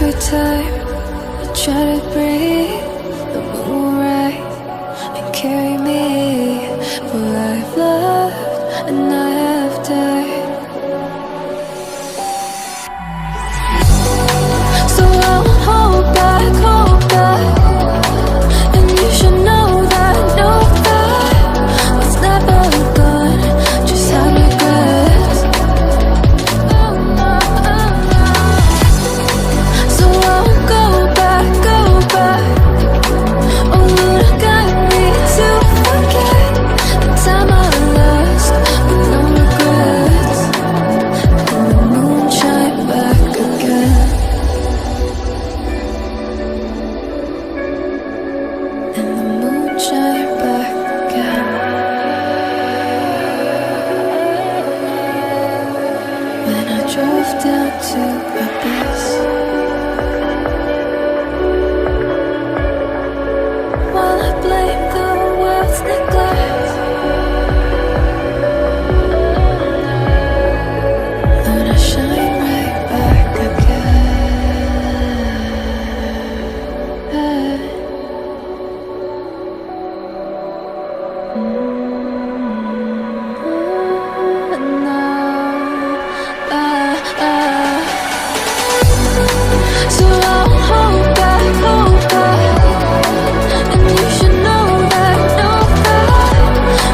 Every time I try to breathe, the moon will rise and carry me. For I've loved and I have died. So I won't hold back, and you should know that what's never gone just have regrets. So I won't go back. Oh, you got me to forget the time I lost with no regrets. And the moon shine back again. And the moon shine back again. When I drove down to abyss, while I blame the world's neglect, Lord, I shine right back again. So I'll hold back, and you should know that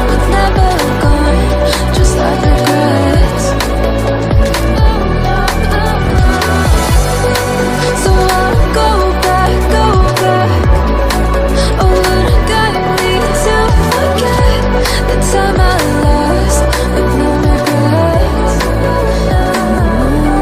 what's never gone just like regrets. So I'll go back. Oh, would I got me to forget the time I lost with no regrets. And the moonlight made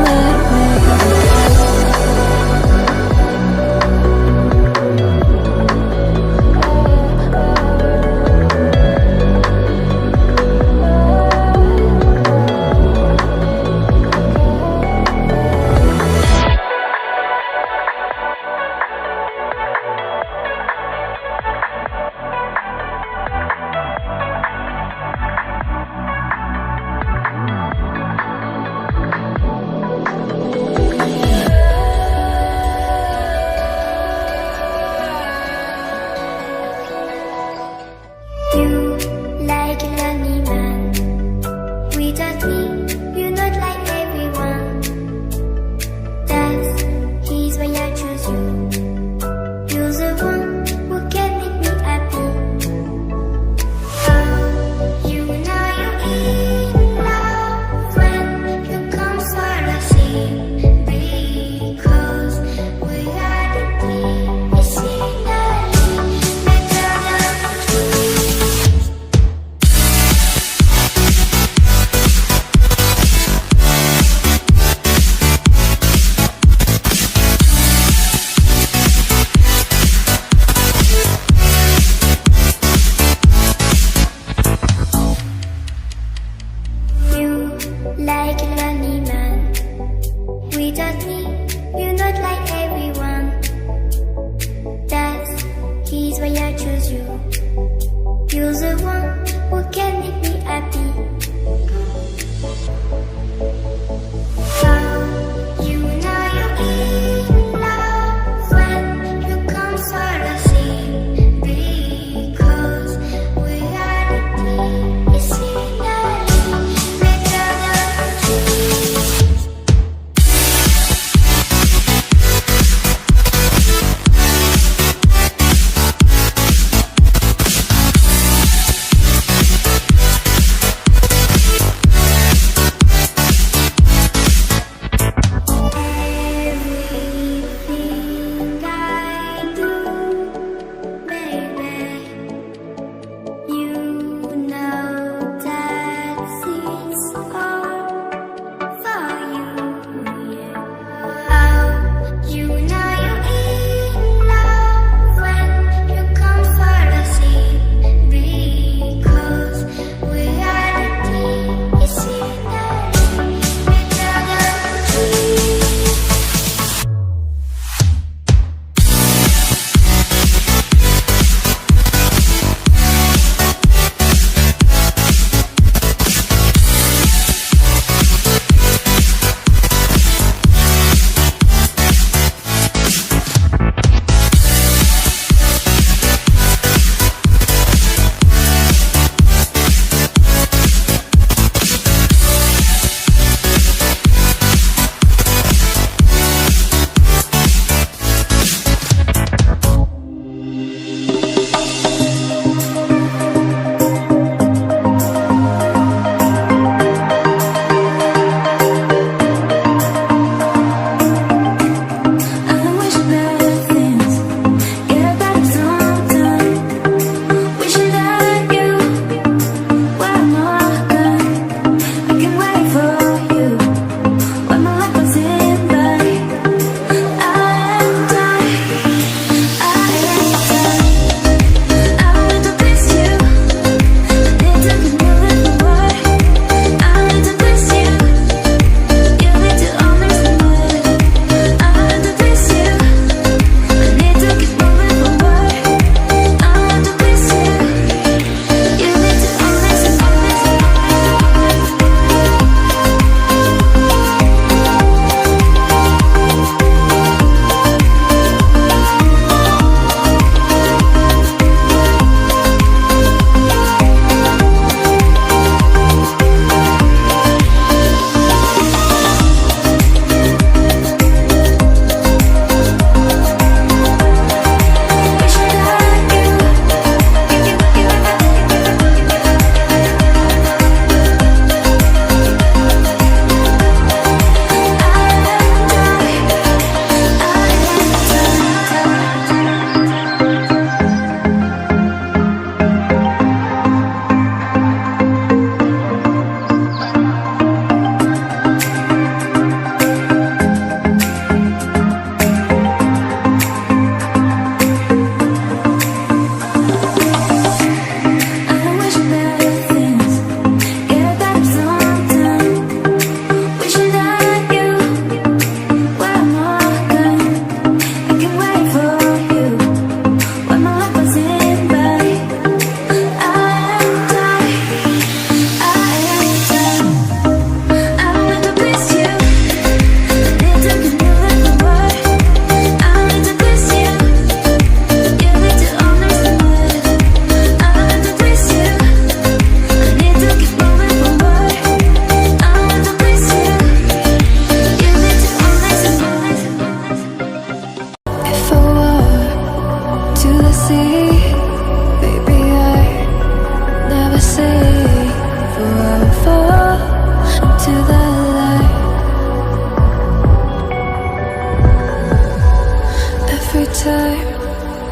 time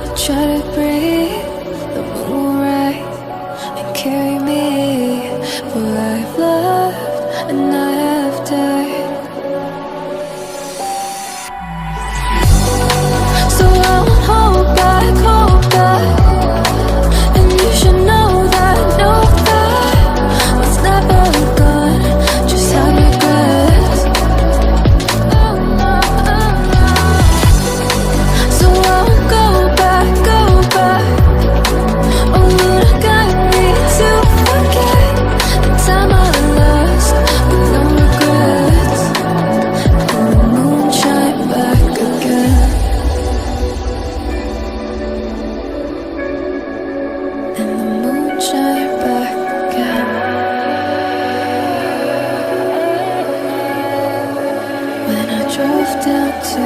I try to breathe, the moon will rise and carry me. For I've loved and I have died. So I won't hold back, hold back. And you should know that what's never gone just have regrets. So I won't go back, go back. Oh, look at me to forget the time I lost with no regrets. And the moon shine back again. And the moon shine back again. When I drove down to